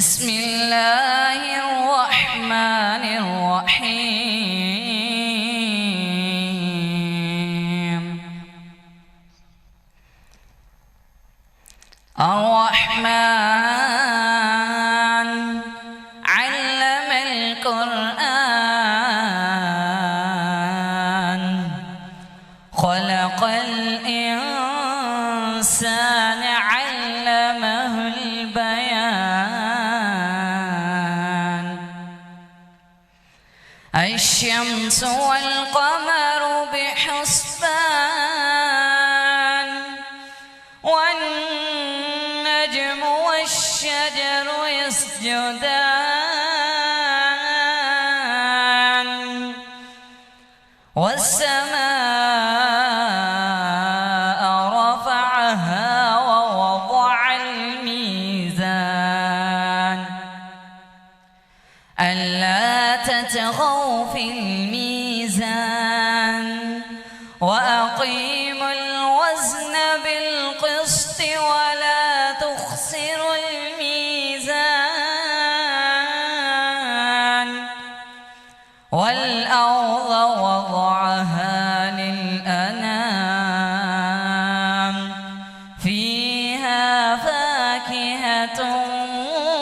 بسم الله الرحمن الرحيم. الرحمن علم القرآن خلق الإنسان علمه البيان. الشمس والقمر بحسبان والنجم والشجر يسجدان والسماء رفعها ووضع الميزان ألا تطغوا في الميزان وأقيموا الوزن بالقسط ولا تخسروا الميزان. والأرض وضعها للأنام فيها فاكهة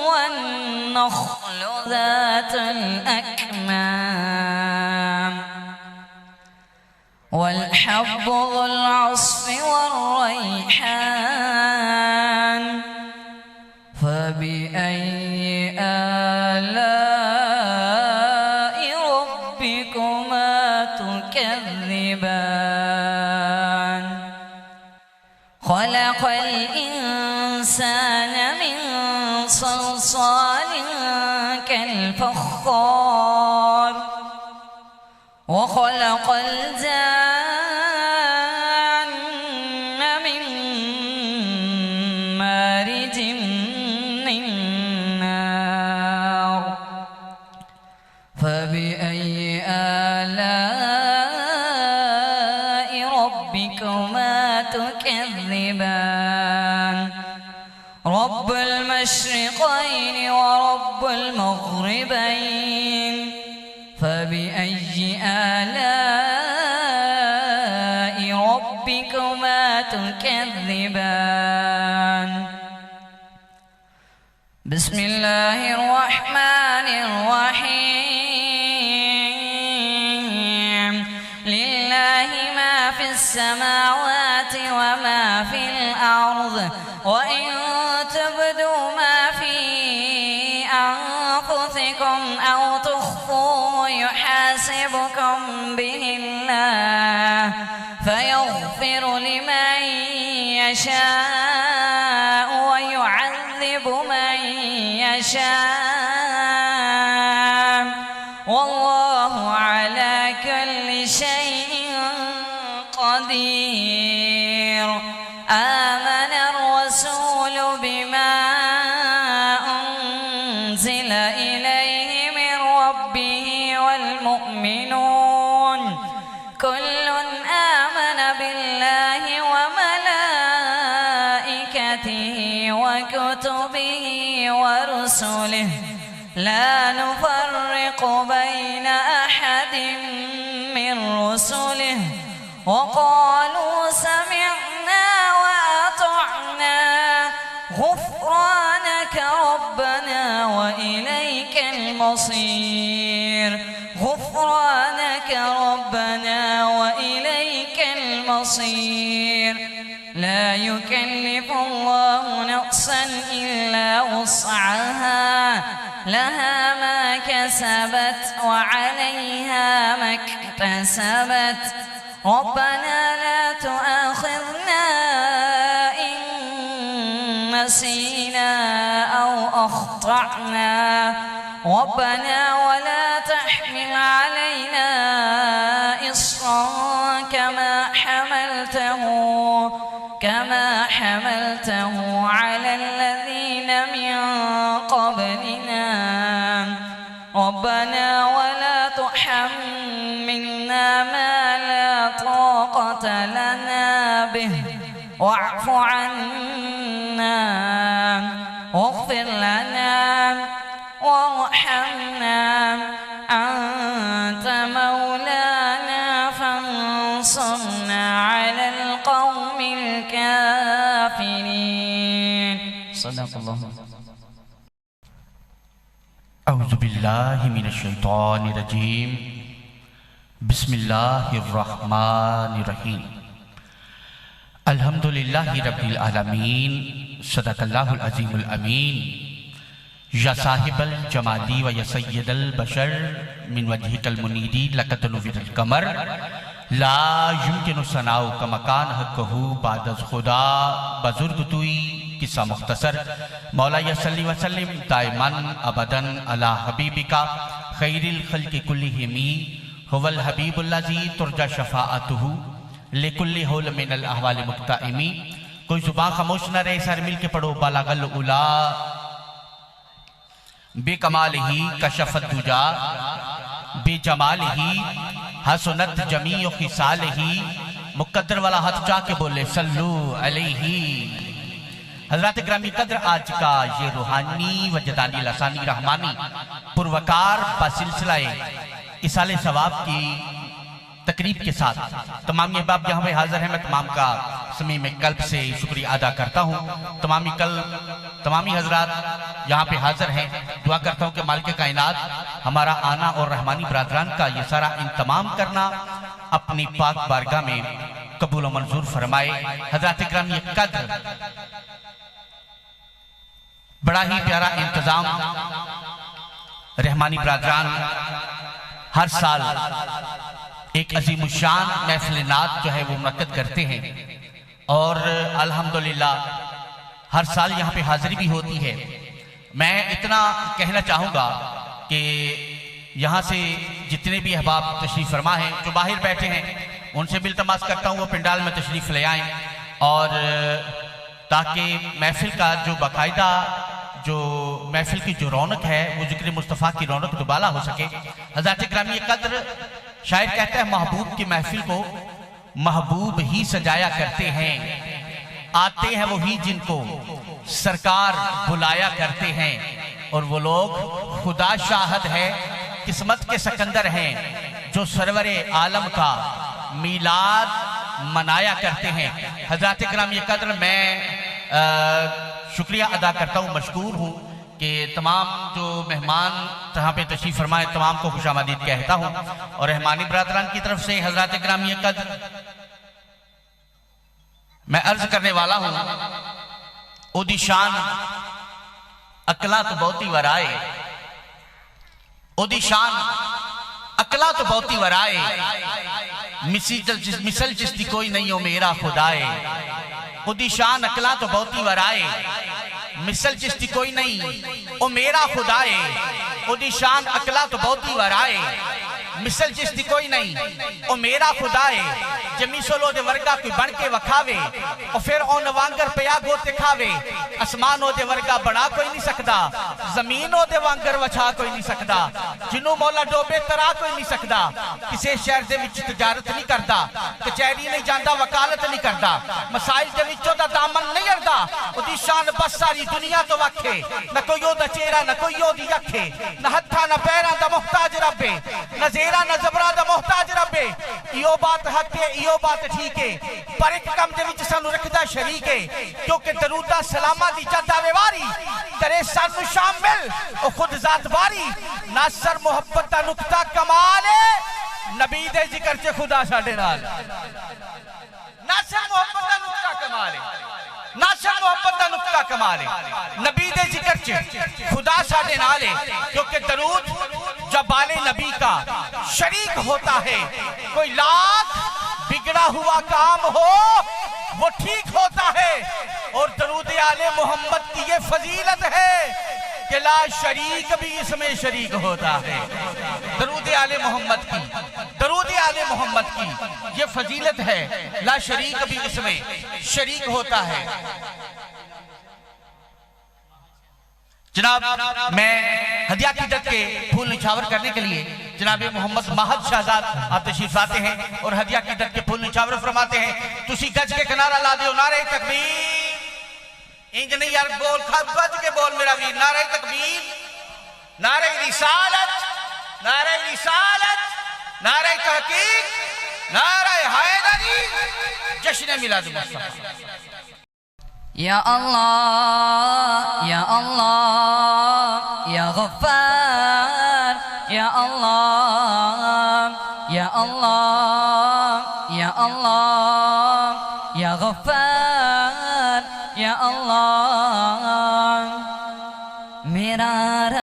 والنخل ذات الأكمام والحب ذو العصف والريحان. فبأي آلاء ربكما تكذبان؟ خلق الإنسان من صلصال كالفخار وخلق الجان من مارج من نار. فبأي آلاء ربكما تكذبان؟ رب المشرقين ورب المغربين. فبأي آلاء ربكما تكذبان؟ بسم الله الرحمن الرحيم. لله ما في السماوات وما في الأرض وإن تبدوا ما في أنفسكم أو تخفوه يحاسبكم به الله فيغفر لمن يشاء ويعذب من يشاء والله على كل شيء قدير. آمن الرسول بما أنزل إليه من ربه والمؤمنون كل آمن بالله وملائكته وكتبه ورسله لا نفرق بين أحد من رسله وقالوا سمعنا وأطعنا غفرانك ربنا وإليك المصير. غفرانك ربنا وإليك المصير. لا يكلف الله نفسا إلا وسعها لها ما كسبت وعليها ما اكتسبت. ربنا لا تؤاخذنا إن نسينا أو أخطأنا ربنا ولا تحمل علينا إصرا كما حملته على الذين من قبلنا. ربنا ولا تحملنا ما لا طاقة لنا به واعف عنا واغفر لنا آمنين صدق الله. اعوذ باللہ من الشیطان الرجیم. بسم اللہ الرحمن الرحیم. الحمدللہ رب العالمین. صدق اللہ العظیم الامین. یا صاحب الجمالی و یا سید البشر من وجہک المنیری لقد نور القمر لا یمکن ثناؤ کا مکان حقہ بعد از خدا. بزرگ توئی قصہ مختصر. مولا یا صلی وسلم دائماً ابداً علی حبیبکا خیر الخلق کلہم هو الحبیب الذی ترجى شفاعته لکل حول من الاحوال مقتئم. کوئی زبان خاموش نہ رہے، سر مل کے پڑھو. بالغ العلا بے کمالہ کشف الدجا بے جمالہ حسنت جمیع خصالہ. مقدر والا ہاتھ چاہ کے بولے صلو علیہ. حضرات گرامی قدر، آج کا یہ روحانی وجدانی لسانی رحمانی پروکار بسلسلہ اصال ثواب کی تقریب کے ساتھ تمامی احباب یہاں پہ حاضر ہیں. میں تمام کا صمیم قلب سے شکریہ ادا کرتا ہوں. تمامی حضرات یہاں پہ حاضر ہیں. دعا کرتا ہوں کہ مالک کائنات ہمارا آنا اور رحمانی برادران کا یہ سارا انتمام کرنا اپنی پاک بارگاہ میں قبول و منظور فرمائے. حضرات گرامی قدر، بڑا ہی پیارا انتظام رحمانی برادران ہر سال ایک عظیم الشان محفل نعت جو ہے وہ منعقد کرتے ہیں، اور الحمدللہ ہر سال یہاں پہ حاضری بھی ہوتی ہے. میں اتنا کہنا چاہوں گا کہ یہاں سے جتنے بھی احباب تشریف فرما ہیں، جو باہر بیٹھے ہیں، ان سے بھی التماس کرتا ہوں وہ پنڈال میں تشریف لے آئیں، اور تاکہ محفل کا جو باقاعدہ جو محفل کی جو رونق ہے وہ ذکر مصطفیٰ کی رونق دوبالا ہو سکے. حضرات گرامی قدر، شاعر کہتا ہے محبوب کی محفل کو محبوب ہی سجایا کرتے ہیں. آتے ہیں وہی جن کو سرکار بلایا کرتے ہیں، اور وہ لوگ خدا شاہد ہے قسمت کے سکندر ہیں جو سرور عالم کا میلاد منایا کرتے ہیں. حضرات گرامی قدر، میں شکریہ ادا کرتا ہوں، مشکور ہوں کہ تمام جو مہمان یہاں پہ تشریف فرمائے تمام کو خوش آمدید کہتا ہوں. اور رحمانی برادران کی طرف سے حضرات گرامی قدر میں عرض کرنے والا ہوں، اودی شان اکلا تو بہتی ورائے، اودی شان اکلا تو بہتی ورائے، مثل جس دی کوئی نہیں ہو میرا خدائے. اودی شان اکلا تو بہتی ورائے، مثل جس دی کوئی نہیں او میرا خدائے. اودی شان اکلا تو بہتی ورائے، مثل جس دی کوئی نہیں او میرا خدائے. جمی سولو دے ورگا کوئی بن کے وکھاوے، اور پھر اون وانگر پیا گوتے کھاوے. اسمانوں دے ورگا بڑا کوئی نہیں سکدا، زمینوں دے وانگر وچھا کوئی نہیں سکدا. جنوں مولا ڈوبے ترا کوئی نہیں سکدا. کسے شہر دے وچ تجارت نہیں کردا، کچہری نہیں جاندا، وکالت نہیں کردا، مسائل دے وچوں دا دامن نہیں اڑدا. اودی شان بس ساری دنیا تو وکھے، نہ کوئی او دا چہرہ نہ کوئی او دی اکھے، نہ ہتھاں نہ پیراں دا محتاج ربے، نہ زیراں نہ زبراں دا محتاج ربے. ایو بات حق ہے، ایو بات ٹھیک ہے، پر ایک کم دے وچ سانو رکھدا شریک ہے، کیونکہ درودہ سلامہ دی جد آوے واری ترے سانو شامل او خود ذات باری. ناصر محبت دا نقطہ کمال ہے، نبی دے ذکر چے خدا ساڈے نال. ناصر محبت دا نقطہ کمال ہے، ناصر محبت دا نقطہ کمال ہے، نبی دے ذکر چے خدا ساڈے نال ہے. کیونکہ درود جب آل نبی کا شریک ہوتا ہے، کوئی لاکھ بگڑا ہوا کام ہو وہ ٹھیک ہوتا ہے. اور درود آل محمد کی یہ فضیلت ہے کہ لا شریک بھی اس میں شریک ہوتا ہے. درود آل محمد کی، درود آل محمد کی یہ فضیلت ہے، لا شریک بھی اس میں شریک ہوتا ہے. جناب، میں ہدیہ عقیدت کے پھول نچھاور کرنے کے لیے جناب محمد ماہد شہزاد آپ تشریف لاتے ہیں اور ہدیہ عقیدت کے پھول نچھاور فرماتے ہیں. تسی گج کے کنارہ لا دیو نعرہ تکبیر. انج نہیں یار، بول گج کے بول میرا ویر. نعرہ تکبیر، نعرہ رسالت، نعرہ رسالت، نعرہ تحقیق، نعرہ حیدری، جشن میلاد مصطفیٰ. یا اللہ یا اللہ یا غفار یا اللہ یا اللہ یا اللہ یا غفار یا اللہ میرا رب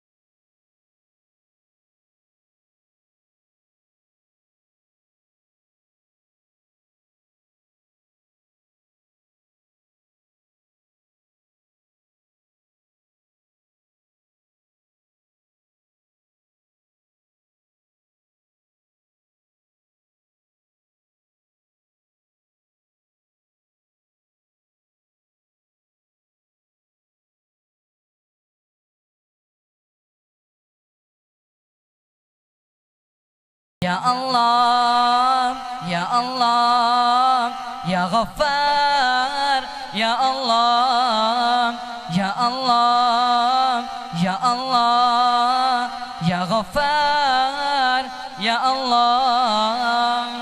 یا اللہ یا اللہ یا غفار یا اللہ یا اللہ یا اللہ یا غفار یا اللہ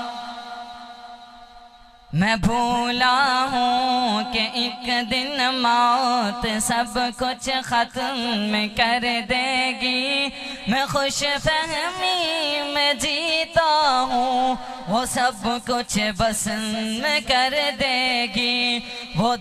میں بھولا ہوں کہ ایک دن موت سب کچھ ختم کر دے گی میں خوش فہمی میں جیتا ہوں وہ سب کچھ بس کر دے گی وہ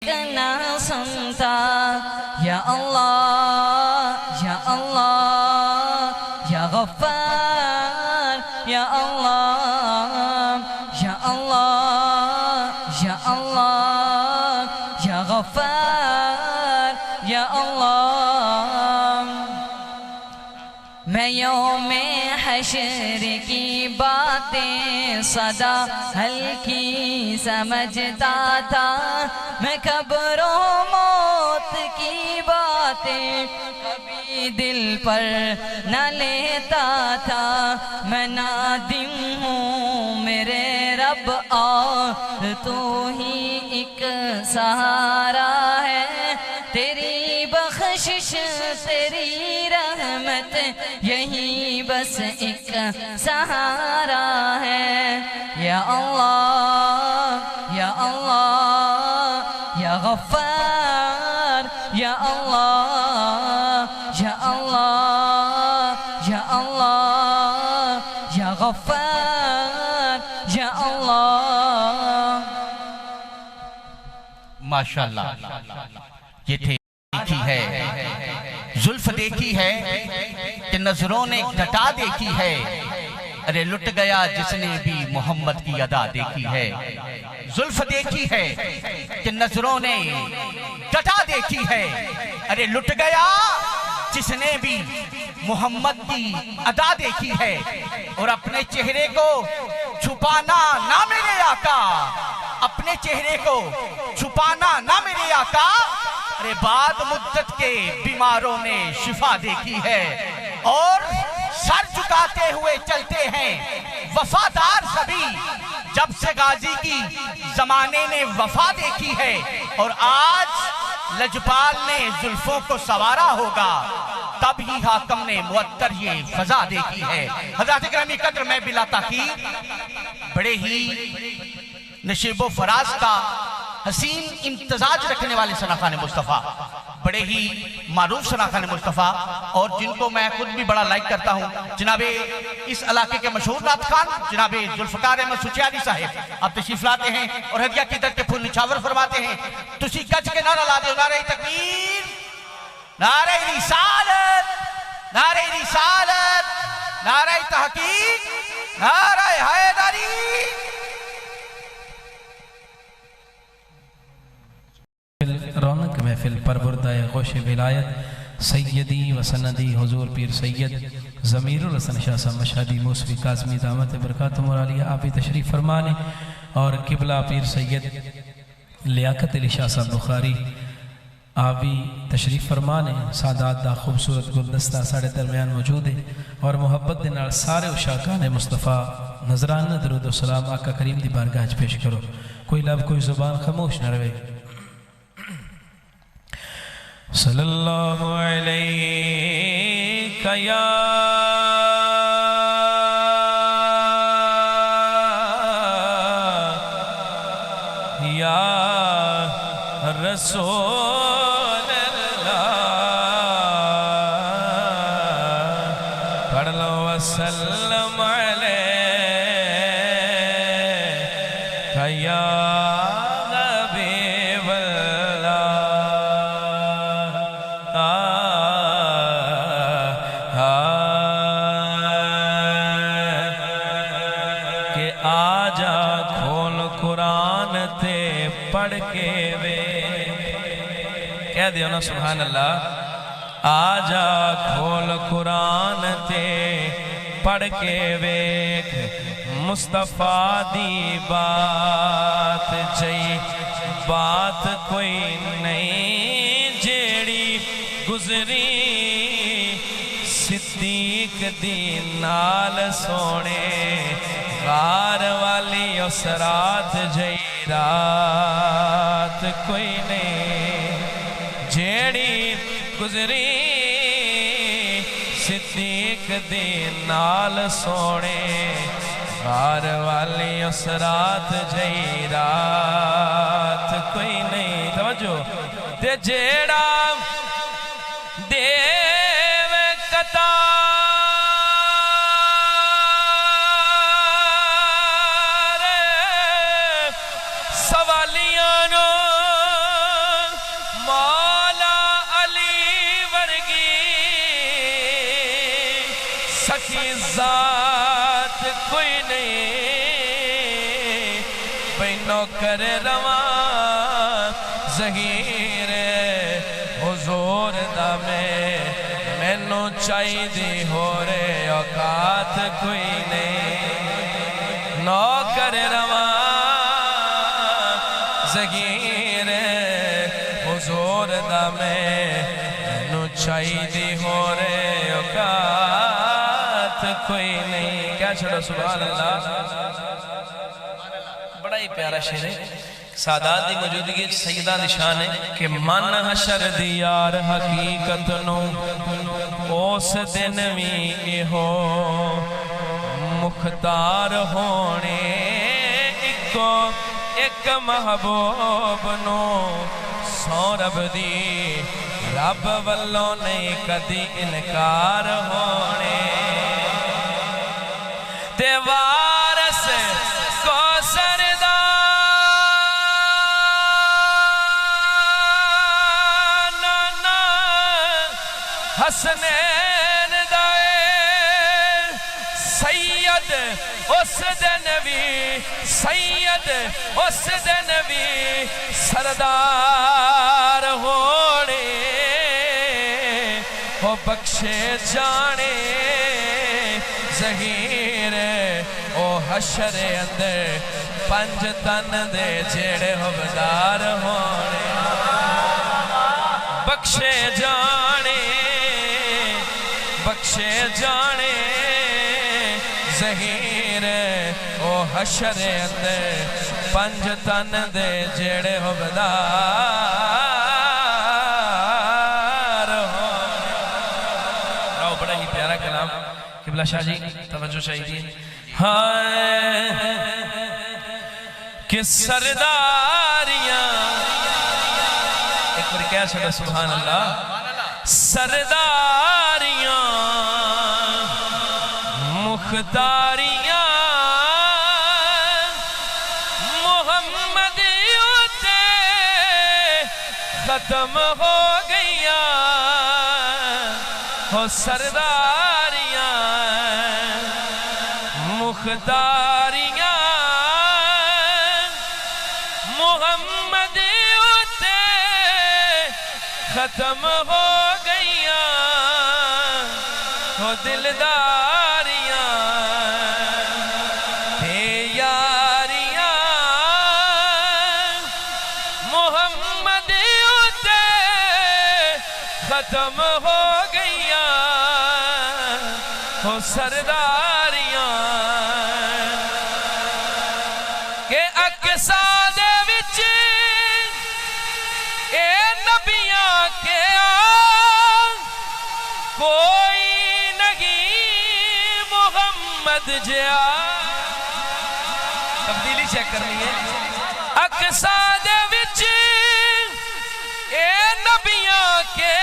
نہ سنتا یا اللہ یا اللہ یا غفار یا اللہ یا اللہ یا اللہ یا غفار یا اللہ میں یوم حشر کی باتیں صدا ہلکی سمجھتا تھا میں قبر و موت کی باتیں کبھی دل پر نہ لیتا تھا میں نادم ہوں میرے رب اور تو ہی ایک سہارا ہے تیری بخشش تیری رحمت یہی بس ایک سہارا ہے یا اللہ یا اللہ یا غفار یا اللہ یا اللہ یا اللہ یا غفار یا اللہ ماشاءاللہ یہ تھے دیکھی ہے زلف دیکھی ہے کہ نظروں نے گھٹا دیکھی ہے ارے لٹ گیا جس نے بھی محمد کی ادا دیکھی ہے زلف دیکھی ہے کہ نظروں نے گھٹا دیکھی ہے ارے لٹ گیا جس نے بھی محمد کی ادا دیکھی ہے اور اپنے چہرے کو چھپانا نہ میرے آقا اپنے چہرے کو چھپانا نہ میرے آقا ارے بعد مدت کے بیماروں نے شفا دیکھی ہے اور سر جھکاتے ہوئے چلتے ہیں وفادار سبھی جب سے غازی کی زمانے نے وفا دیکھی ہے اور آج لجپال نے زلفوں کو سوارا ہوگا تب ہی حاکم نے معطر یہ فضا دیکھی ہے حضرات گرامی قدر میں بلا تاخیر بڑے ہی نشیب و فراز کا حسین امتزاج رکھنے والے ثنا خان مصطفیٰ بڑے ہی معروف شناخت مصطفیٰ اور جن کو میں خود بھی بڑا لائک کرتا ہوں، جناب اس علاقے کے مشہور نعت خوان جناب ذوالفقار احمد سچیانی صاحب، آپ تشریف لاتے ہیں اور ہدیہ کی در کے پھول نچھاور فرماتے ہیں۔ تسی گج کے نعرہ لا دیو، نعرہ تکبیر، نعرہ رسالت، نعرہ رسالت، نعرہ تحقیق، نعرہ حیدری۔ رونق محفل پروردہ غوش ولایت سیدی و سندی حضور پیر سید ضمیر الحسن شاہ صاحب مشہدی موسوی کاظمی دامت برکاتہ عالیہ آپ تشریف فرمانے، اور قبلہ پیر سید لیاقت علی شاہ صاحب بخاری آپ بھی تشریف فرمانے۔ سادات دا خوبصورت گلدستہ ساڑھے درمیان موجود ہے، اور محبت دے نال سارے اشاقان مصطفیٰ نظرانہ درود و سلام آقا کریم دی بارگاہ وچ پیش کرو، کوئی لب کوئی زبان خاموش نہ رہے۔ صلی اللہ علیہ یا رسول اللہ، پڑھ لو وسلم علیہ یا حبیب اللہ۔ کہ آجا کھول قرآن تے پڑھ کے وے، کہہ دیو نا سبحان اللہ۔ آجا کھول قرآن تے پڑھ کے ویکھ، مصطفیٰ دی بات جئی بات کوئی نہیں جیڑی گزری صدیق دی نال سونے، غار والی اس رات جئی رات کوئی نہیں جیڑی گزری صدیق دی نال سونے، غار والی اس رات جئی رات کوئی نہیں۔ توجہ تے جیڑا دیو قطار سوالیاں نو مولا علی ورگی سخی ذات کوئی نہیں، بینو کر رواں ظہیر حضور دا مینو چاہی دی ہو رے اوقات کوئی نہیں، نو کر رواں ظہیر حضور دا مینو چاہی دی ہو رے اوقات کوئی نہیں۔ کیا چھڑو سبحان اللہ، بڑا ہی پیارا شعر ہے۔ سادات دی موجودگی سیدہ نشان ہے کہ من حشر دیار حقیقت نو اس دن بھی ہو مختار ہونے، ایک محبوب نو سو رب دی رب والوں نہیں کدی انکار ہونے، تے وارث کو حسنین دائے سید اس دن بھی، سید اس دن بھی سردار ہونے، وہ بخشے جانے ظہیر او حشر اندر پنج تن دے جیڑے حبدار ہونے، بخشے جانے بخشے جانے ظہیر او حشر اندر پنج تن دے جیڑے حبدار ہونے۔ راؤ بڑا ہی پیارا کلام، قبلہ شاہ جی توجہ چاہیے۔ ہائے کہ سرداریاں ایک بار کہہ چھڑا سبحان اللہ سرداریاں مختاریاں محمد اتے ختم ہو گئیاں ہو سرداریاں مختاریاں محمد اتے ختم ہو گئیاں ہو دلداریاں اے یاریاں محمد اتے ختم ہو گئیاں ہو سرداریاں کہ اقصا دے وچ اے نبیاں کے کوئی نہیں محمد جیا تبدیلی چیک کرنی ہے اقصا دے وچ اے نبیاں کے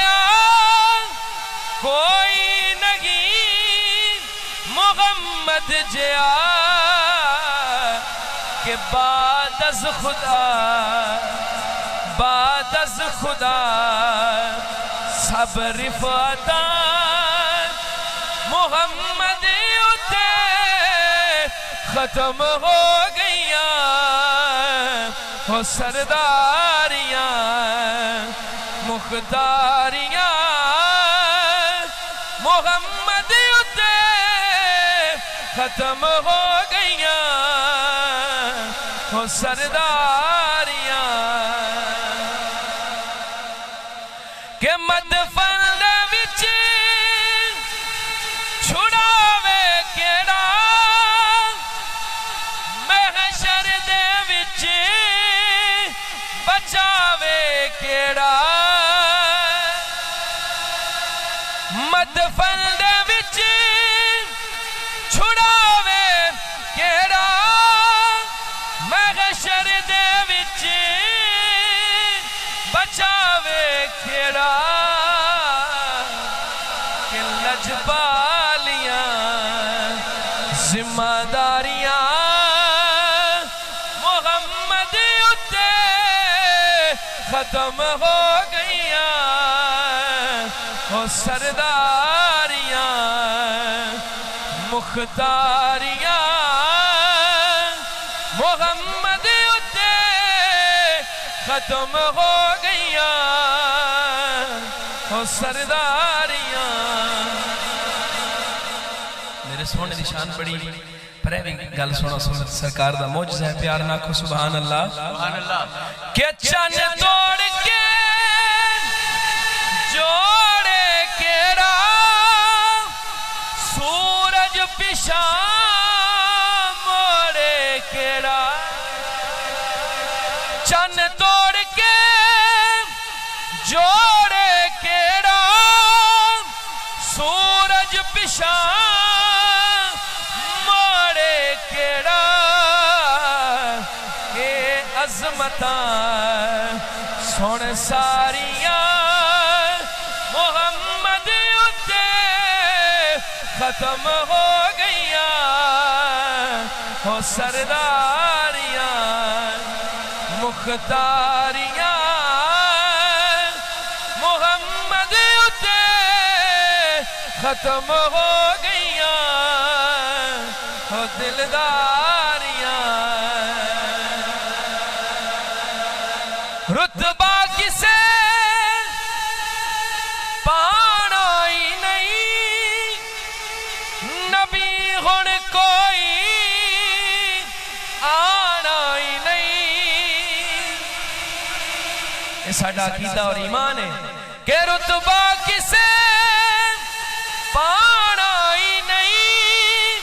کوئی نہیں محمد جیا کہ بعد از خدا سب رفعتاں محمد اتے ختم ہو گئیاں ہو سرداریاں مختاریاں محمد اتے ختم ہو گئیاں ہو سرداریاں کہ مدفن دے وچ چھڑاوے کیڑا محشر دے وچ بچاوے کیڑا مدفن دے وچ چھڑاوے کیڑا محشر دے وچ بچاوے کیڑا کہ لجبالیاں ذمہ داریاں محمد اتے ختم ہو گئیاں ہو سرداریاں مختاریاں محمد اتے ختم ہو گئیاں ہو سرداریاں میرے سونے نشان پڑی پر ہے گل سونا سرکار دا موجزہ ہے پیار ناکھو سبحان اللہ کہ چن توڑ کے جوڑے کیڑا سورج پیشاں موڑے کیڑا چن توڑ کے جوڑے کیڑا سورج پیشاں موڑے کیڑا اے عظمتاں سن ساریاں محمد اتے ختم ہو گئیاں ہو سرداریاں مختاریاں محمد اتے ختم ہو گئیاں ہو دلداریاں رتبہ کسے پانا ہی نہیں نبی ہن کوئی آنا ہی نہیں یہ ساڈا عقیدہ اور ایمان ہے کہ رتبہ کسے پانا ہی نہیں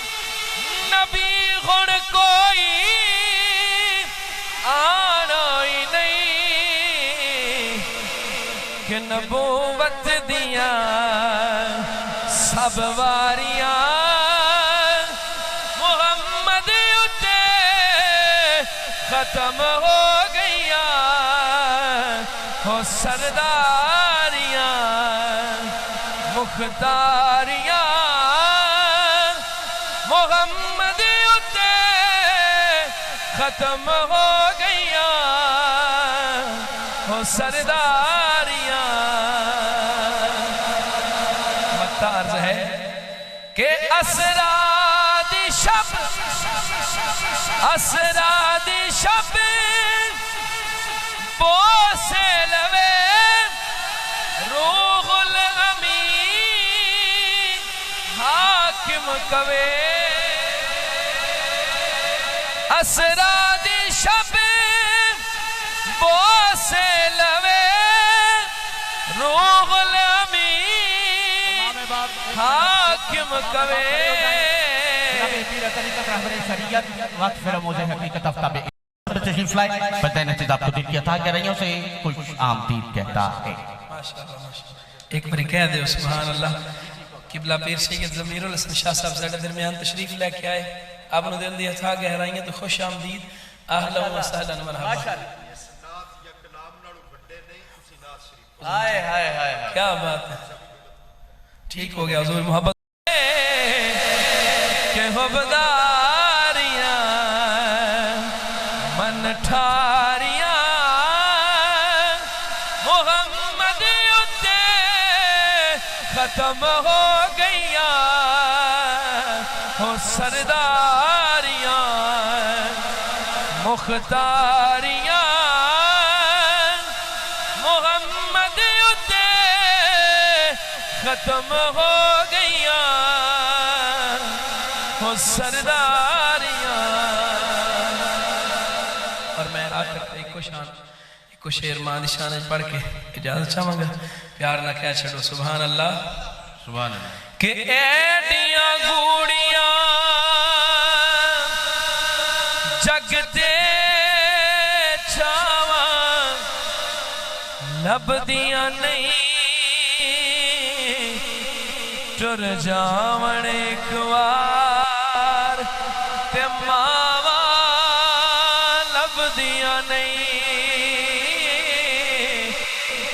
نبی ہن کوئی آنا ہی نہیں کہ نبوت دیاں سب واریاں محمد اتے ختم ہو گئیاں ہو سرداریاں مختاریاں محمد اتے ختم ہو گئیاں ہو سرداریاں مقطع عرض ہے کہ اسرا دی شب بوسے لوے روح الامین حاکم کوے اسرا دی شب بوسے لوے روح الامین حاکم کوے وقت پھر موزے حقیقت افتاب تشریف لائے بتائیں نچید آپ کو دل کی عطا کر رہی ہوں سے خوش آمدید کہتا ہے ایک بری کہہ دے سبحان اللہ قبلہ پیر سید ضمیر الحسن شاہ صاحب زیادہ درمیان تشریف لے کے آئے آپ نے دل دی عطا گہرائیں تو خوش آمدید اہلا و سہلا مرحبا کیا بات ہے ٹھیک ہو گیا حضور محبت کہ حبداریاں من ٹھاریاں محمد اتے ختم ہو گئیاں ہو سرداریاں مختاریاں محمد اتے ختم ہو گئیاں ہو سرداریاں اور میں آخر ایک کو شعر ماں شان پڑھ کے اجازت چاہوں گا پیار نہ کہہ چھڑو سبحان اللہ سبحان اللہ کہ ایڈیاں گوڑیاں جگتے چھاواں لبدیاں نہیں ٹر جاون ایک وار تے ماواں لبدیاں نہیں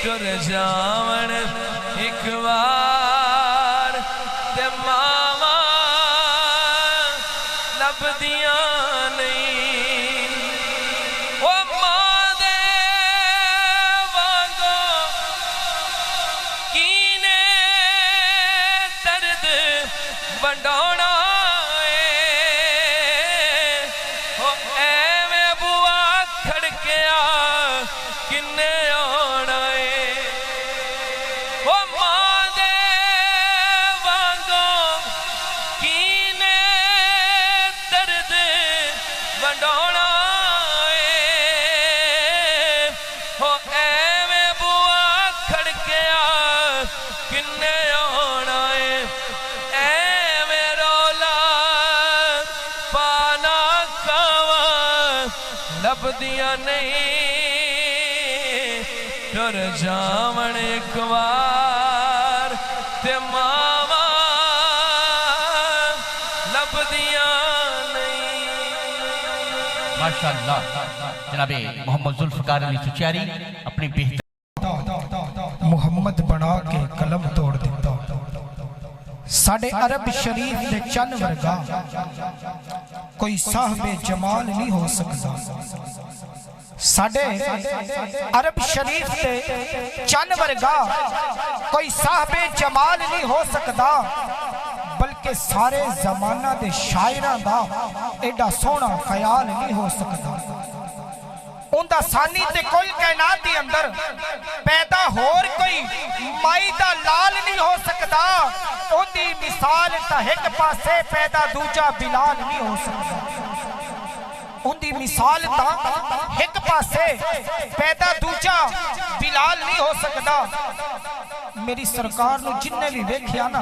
ٹر جاون ایک وار تے ماواں لبدیاں نہیں او ماں دے وانگوں کینے درد بنڈونا او ایویں بوا کھڑکیا کنے آنا او ماں دے وانگوں کینے درد بنڈونا او ایویں بوا کھڑکیا کنے آنا ایویں رولا پانا کھاواں لبدیاں نہیں ٹر جاون ایک وار تے ماواں لبدیاں نہیں ماشاءاللہ جناب محمد ذوالفقار علی چچیاری اپنی بہتر محمد بنا کے قلم توڑ دیتا ساڑھے عرب شریف دے چن ورگا کوئی صاحب جمال نہیں ہو سکتا ساڑھے عرب شریف دے چن ورگا کوئی صاحب جمال نہیں ہو سکتا بلکہ سارے زمانہ دے شاعران دا ایڈا سونا خیال نہیں ہو سکتا اندہ ثانی تے کل کائنات دی اندر پیدا ہور کوئی مائی دا لال نہیں ہو سکتا اندی مثال تا ایک پاسے پیدا دوجا بلال نہیں ہو سکتا اندی مثال تا ایک پاسے پیدا دوجا بلال نہیں ہو سکتا میری سرکار نو جننے بھی دیکھیا نا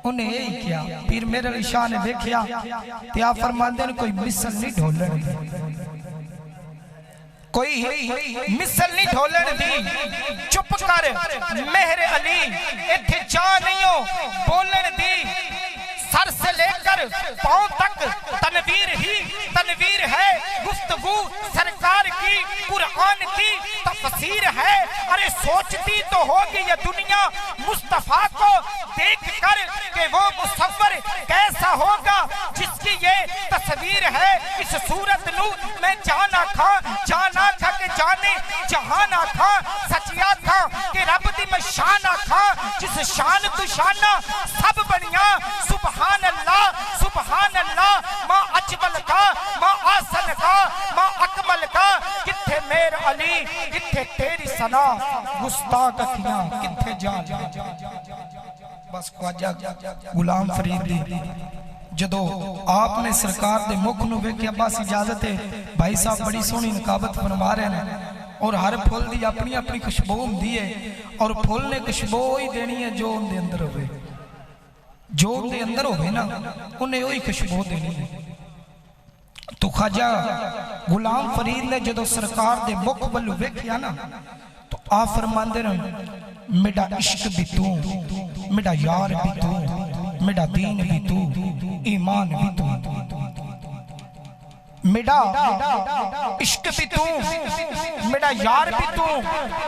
انہیں یہی کیا پیر میرے علی شاہ نے دیکھیا تے آپ فرماندے نے کوئی مثل نہیں ڈھولن کوئی مثل نہیں ڈھولن دی چپ کر مہر علی اتھے جا نہیں ہو بولن دی سر سے لے کر پاؤں تک تنویر ہے گفتگو سرکار کی قرآن کی تفسیر ہوگی یہ دنیا مصطفیٰ کو دیکھ کر کہ وہ مصور کیسا ہوگا جس کی یہ تصویر ہے اس صورت نو میں جانا کھا کہ جانے جہانا کھا سچیا تھا کہ رب دی میں شانہ کھا جس شان تو شانہ سب بنیا سبحان اللہ ماں اجمل کا ماں آسن کا ماں اکمل کا کتھے میر علی کتھے تیری ثنا گستاخ اکھیاں کتھے جان بس خواجہ غلام فرید دی جدو آپ نے سرکار دے مکھ نو ویکھیا بس اجازت ہے بھائی صاحب بڑی سونی نقابت فرما رہے ہیں اور ہر پھول دی اپنی اپنی خوشبو ہوندی ہے اور پھول نے خوشبو ہی دینی ہے جو ان دے اندر ہوئے نا انہیں وہی خوشبو دینی ہے تو خواجہ غلام فرید نے جدو سرکار دے مکھ ولو ویکھیا نا تو آپ فرماندے رہے میرا عشق بھی تو میرا یار بھی تو میرا دین بھی تو ایمان بھی تو میرا عشق بھی تو میرا یار بھی تو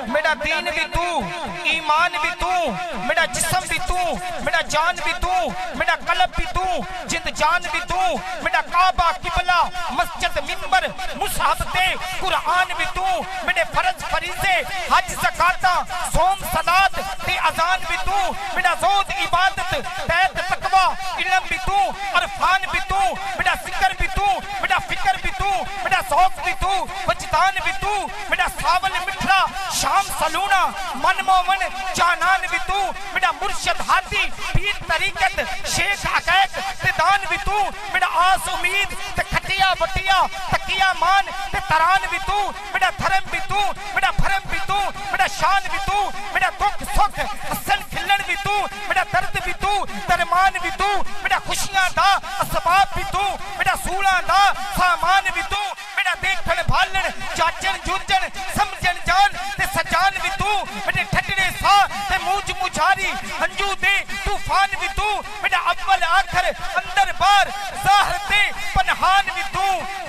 میرا دین بھی تو ایمان بھی تو میرا جسم بھی تو میرا جان بھی تو میرا قلب بھی تو جند جان بھی تو میرا کعبہ قبلہ مسجد منبر مصحف تے قرآن بھی تو میرے فرض فریضے حج زکات صوم صلاۃ تے اذان بھی تو میرا زود عبادت بیت تقوی علم بھی تو عرفان بھی تو میرا ذکر بھی تو میرا فکر بھی تو میرا ذوق بھی تو وجدان بھی تو میرا ساول مٹھڑا شام سلونا من مومن جانان بھی تو میرا مرشد ہاتھی پیر طریقت شیخ عقیق تے دان بھی تو میرا آس امید تے کھٹیا بٹیا تکیا مان تے تران بھی تو میرا دھرم بھی تو میرا بھرم بھی تو میرا شان بھی تو میرا دکھ سکھ حسن کھلن بھی تو میرا درد بھی تو درمان بھی تو میرا خوشیاں دا اسباب بھی تو میرا سولاں دا سامان بھی تو میرا دیکھن بھالن چاچن جوجن سمجھن جان تے سجان بھی تو میرے ٹھٹڑے سا تے موج مجھاری ہنجو دے طوفان بھی تو میرا اول آخر اندر بار ظاہر تے پنہان بھی تو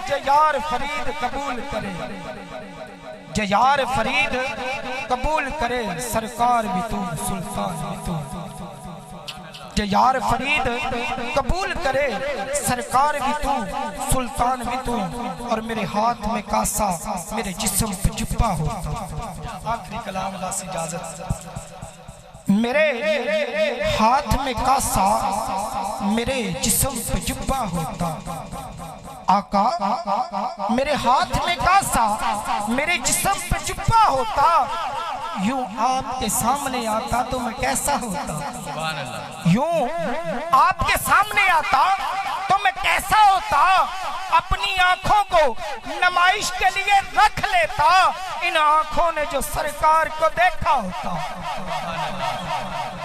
جے یار فرید قبول کرے جے یار فرید قبول کرے سرکار بھی تو سلطان بھی تو جے یار فرید قبول کرے سرکار بھی تو سلطان بھی تو اور میرے ہاتھ میں کاسا میرے جسم پہ جبہ ہوتا آخری کلام دا سے اجازت میرے ہاتھ میں کاسا میرے جسم پہ جبہ ہوتا آقا میرے ہاتھ میں کاسا میرے جسم پہ جبہ ہوتا یوں آپ کے سامنے آتا تو میں کیسا ہوتا یوں آپ کے سامنے آتا تو میں کیسا ہوتا اپنی آنکھوں کو نمائش کے لیے رکھ لیتا ان آنکھوں نے جو سرکار کو دیکھا ہوتا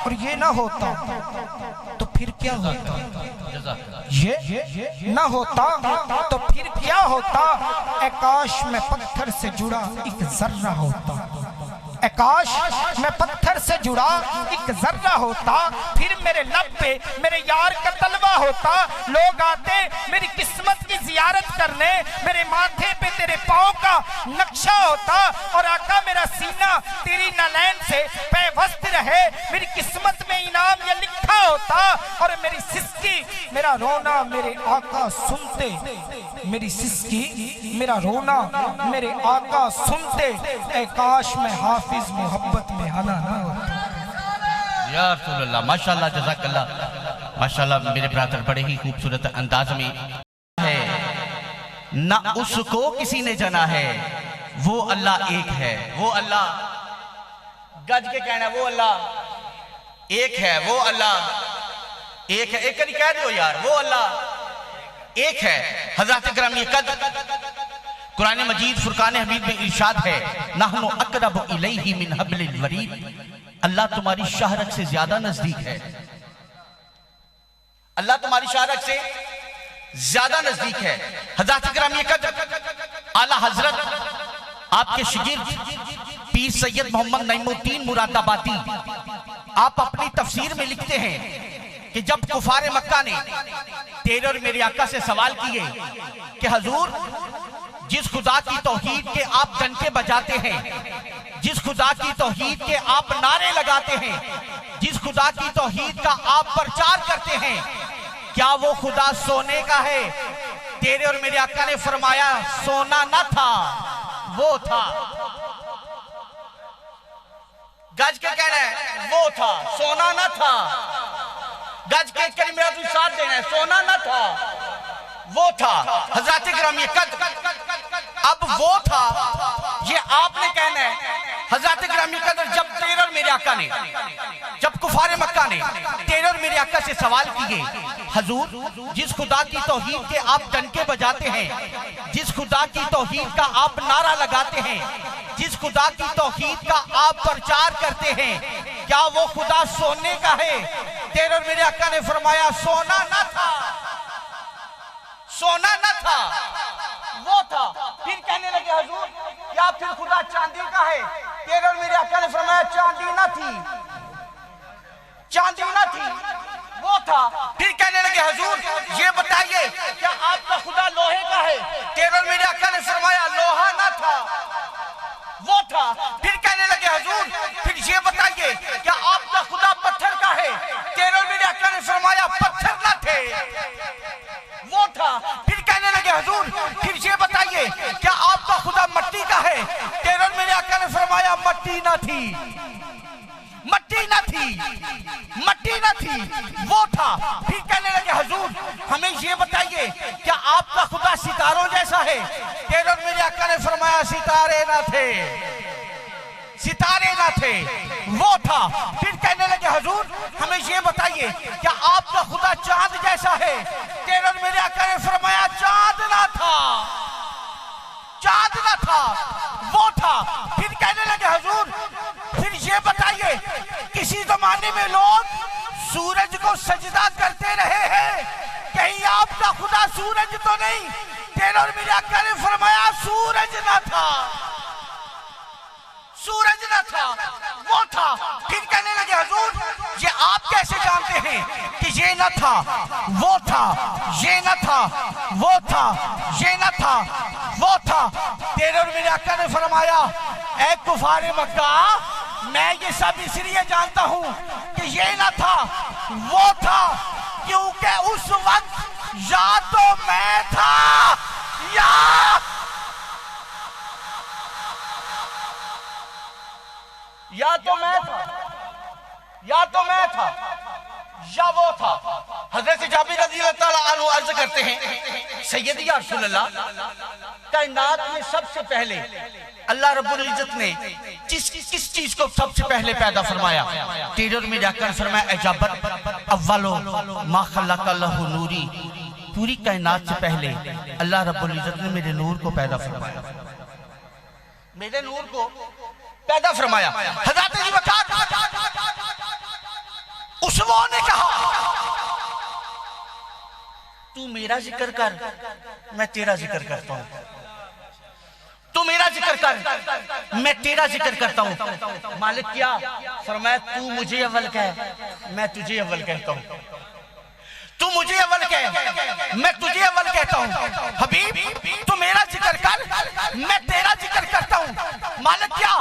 اور یہ نہ ہوتا تو پھر کیا ہوتا یہ نہ ہوتا تو پھر کیا ہوتا اے کاش میں پتھر سے جڑا ایک ذرہ ہوتا اے کاش میں پتھر سے جڑا ایک ذرہ ہوتا پھر میرے لب پہ میرے یار کا طلبہ ہوتا لوگ آتے میری قسمت کی زیارت کرنے میرے ماتھے پہ تیرے پاؤں کا نقشہ ہوتا اور آقا میرا سینہ تیری نالین سے پیوست رہے میری قسمت میں انعام یہ لکھا ہوتا اور میری سسکی میرا رونا میرے آقا سنتے میری سسکی میرا رونا میرے آقا سنتے اے کاش میں حافظ محبت میں ہنا نہ ہوتا یا رسول اللہ ماشاءاللہ جزاک اللہ ماشاءاللہ میرے برادر بڑے ہی خوبصورت انداز میں ہے نہ اس کو کسی نے جنا ہے وہ اللہ ایک ہے وہ اللہ گج کے کہنا ہے وہ اللہ ایک ہے وہ اللہ ایک ہے ایک کری کہہ دیو یار وہ اللہ ایک ہے حضرات کرام یہ قدر قرآن مجید فرقان حمید میں ارشاد ہے نحن اقرب الیہ من حبل الورید اللہ تمہاری شاہرگ سے زیادہ نزدیک ہے اللہ تمہاری شاہرگ سے زیادہ نزدیک ہے حضرات کرام یہ قدر اعلیٰ حضرت آپ کے شگرد پیر سید محمد نعیم الدین مراد آبادی آپ اپنی تفسیر میں لکھتے ہیں کہ جب کفار مکہ نے تیرے اور میرے آقا سے سوال کیے کہ حضور جس خدا کی توحید کے آپ ڈنکے بجاتے ہیں جس خدا کی توحید کے آپ نعرے لگاتے ہیں، جس خدا کی توحید کا آپ پرچار کرتے ہیں، کیا وہ خدا سونے کا ہے؟ تیرے اور میرے آقا نے فرمایا سونا نہ تھا، وہ تھا۔ گج کے کہنا ہے وہ تھا، سونا نہ تھا۔ گج کے کریم میرا تو ساتھ دینا ہے، سونا نہ تھا، وہ تھا۔ حضرات گرامی قدر، اب وہ تھا یہ آپ نے کہنا ہے۔ حضرات گرامی قدر، جب تیرے اور میرے آقا نے، جب کفار مکہ نے تیرے اور میرے آقا سے سوال کیے، حضور جس خدا کی توحید کے آپ ڈنکے بجاتے ہیں، جس خدا کی توحید کا آپ نعرہ لگاتے ہیں، جس خدا کی توحید کا آپ پرچار کرتے ہیں، کیا وہ خدا سونے کا ہے؟ تیرے اور میرے آقا نے فرمایا سونا نہ تھا، سونا نہ تھا، وہ تھا۔ پھر کہنے لگے حضور کیا پھر خدا چاندی کا ہے؟ تیرے اور میرے آقا نے فرمایا چاندی نہ تھی، چاندی نہ تھی، وہ تھا۔ پھر کہنے لگے حضور یہ بتائیے کیا آپ کا خدا لوہے کا ہے؟ تیرے اور میرے آقا نے فرمایا لوہا نہ تھا، وہ تھا۔ پھر کہنے لگے حضور پھر یہ بتائیے کیا آپ کا خدا پتھر کا ہے؟ تیرے اور میرے آقا نے فرمایا پتھر نہ تھے، وہ تھا۔ پھر کہنے لگے حضور پھر یہ بتائیے کیا آپ کا خدا مٹی کا ہے؟ تیرے اور میرے آقا نے فرمایا مٹی نہ تھی، مٹی نہ تھی، مٹی نہ تھی، وہ تھا۔ پھر کہنے لگے حضور ہمیں یہ بتائیے کیا آپ کا خدا ستاروں جیسا ہے؟ تیرے اور میرے آقا نے فرمایا ستارے نہ تھے، ستارے نہ تھے، وہ تھا۔ پھر کہنے لگے حضور ہمیں یہ بتائیے کیا آپ کا خدا چاند جیسا ہے؟ تیرے اور میرے آقا نے فرمایا چاند نہ تھا، چاند نہ تھا، وہ تھا۔ پھر کہنے لگے حضور پھر یہ بتائیے کسی زمانے میں لوگ سورج کو سجدہ کرتے رہے ہیں، کہیں آپ کا خدا سورج تو نہیں؟ تیرے اور میرے آقا نے فرمایا سورج نہ تھا، سورج نہ تھا، وہ تھا۔ پھر کہنے لگے حضور یہ آپ کیسے جانتے ہیں کہ یہ نہ تھا، وہ تھا، یہ نہ تھا، وہ تھا، یہ نہ تھا، وہ تھا۔ تیرے اور میرے آقا نے فرمایا اے کفار مکہ میں یہ سب اس لیے جانتا ہوں کہ یہ نہ تھا، وہ تھا، کیونکہ اس وقت یا تو میں تھا یا تو میں تھا، یا تو میں تھا یا وہ تھا۔ حضرت جابر رضی اللہ تعالیٰ عنہ عرض کرتے ہیں سیدی یا رسول اللہ کائنات میں سب سے پہلے اللہ رب العزت نے کس چیز کو سب سے پہلے پیدا فرمایا؟ تیرے اور میرے آقا نے فرمایا اے جابر اولو ما خلق اللہ نوری، پوری کائنات سے پہلے اللہ رب العزت نے میرے نور کو پیدا فرمایا، میرے نور کو پیدا فرمایا۔ حضرت جی وقار اسوہ نے کہا تو میرا ذکر کر میں تیرا ذکر کرتا ہوں، تو میرا ذکر کر میں تیرا ذکر کرتا ہوں۔ مالک کیا فرمایا تو مجھے اول کہہ میں تجھے اول کہتا ہوں، تو مجھے اول کہہ میں تجھے اول کہتا ہوں۔ حبیب تو میرا ذکر کر میں تیرا ذکر کرتا ہوں۔ مالک کیا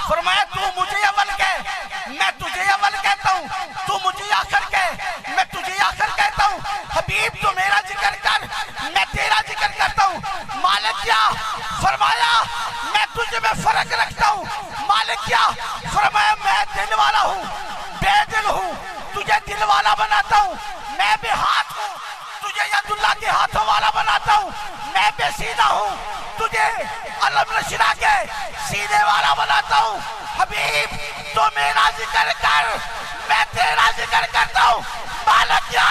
فرمایا تو مجھے اول کہہ میں تجھے اول کہتا ہوں، تو مجھے آخر کہہ میں تجھے آخر کہتا ہوں۔ حبیب تو میرا ذکر کر میں تیرا ذکر کرتا ہوں۔ مالک کیا فرمایا میں تجھے میں فرق رکھتا ہوں۔ مالک کیا فرمایا میں دل والا ہوں، بے دل ہوں، تجھے دل والا بناتا ہوں۔ میں بے ہاتھ ہوں، تجھے ید اللہ کے ہاتھوں والا بناتا ہوں۔ میں بے سینہ ہوں، تجھے علم نشرہ کے سینے والا بناتا ہوں۔ حبیب تو میرا ذکر کر میں تیرا ذکر کرتا ہوں۔ مالک کیا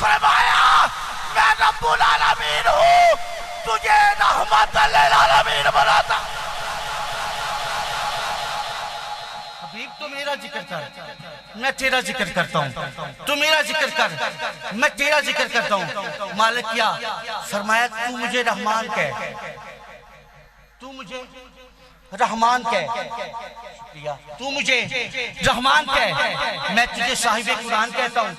فرمایا میں رب العالمین ہوں، تجھے رحمت للعالمین بناتا ہوں۔ حبیب تو میرا ذکر کر میں تیرا ذکر کرتا ہوں، تو میرا ذکر کر میں تیرا ذکر کرتا ہوں۔ مالک کیا فرمایا تو مجھے رحمان کہہ تو مجھے رحمان کہہ، تو مجھے رحمان کہہ، میں تجھے صاحب قرآن کہتا ہوں۔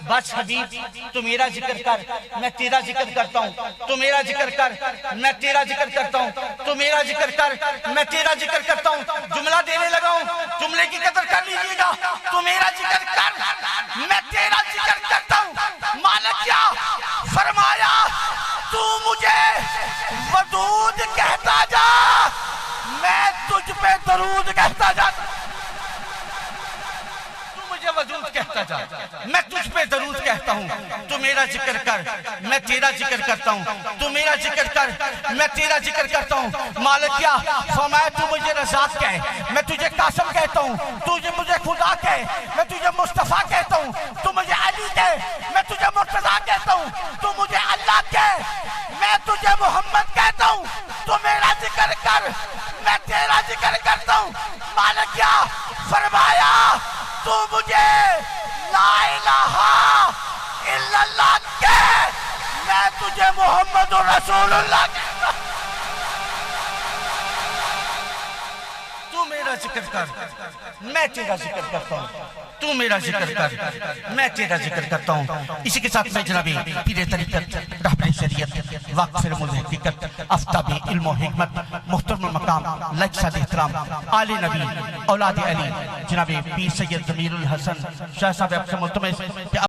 بس حبیب تو میرا ذکر کر، میں تیرا ذکر کرتا ہوں، تو میرا ذکر کر، میں تیرا ذکر کرتا ہوں، تو میرا ذکر کر، میں تیرا ذکر کرتا ہوں۔ جملہ دینے لگا ہوں، جملے کی قدر کر لیجیے گا۔ تو میرا ذکر کر، میں تیرا ذکر کرتا ہوں۔ مالک کیا فرمایا، تو مجھے ودود کہتا جا، میں تجھ پہ درود کہتا جا۔ تو مجھے ودود کہتا جا، میں تجھ پہ درود کہتا ہوں۔ تو میرا ذکر کر، میں تیرا ذکر کرتا ہوں، تو میرا ذکر کر، میں تیرا ذکر کرتا ہوں۔ مالک کیا فرمایا، تو مجھے رزاق کہے، میں تجھے قاسم کہتا ہوں۔ تو مجھے خدا کہے، میں تجھے مصطفیٰ کہتا ہوں۔ تو مجھے علی کہے، میں تجھے مرتضیٰ کہتا ہوں۔ تو مجھے اللہ کہے، میں تجھے محمد کہتا ہوں۔ تو میرا ذکر کر، میں تیرا ذکر کرتا ہوں۔ مالک کیا فرمایا، تو مجھے لا الہ الا اللہ کہے، میں تجھے محمد رسول اللہ کہتا ہوں۔ تو میرا ذکر کر، میں تیرا ذکر کرتا ہوں۔ تو میرا ذکر کر، میں تیرا ذکر کرتا ہوں۔ اسی کے ساتھ میں جناب پیر طریقت، رہبر شریعت، واقف حقیقت، آفتاب علم و حکمت، محترم مقام، لائق صاحب احترام، آل نبی، اولاد علی، جناب پیر سید ضمیر الحسن شاہ صاحب سے ملتمس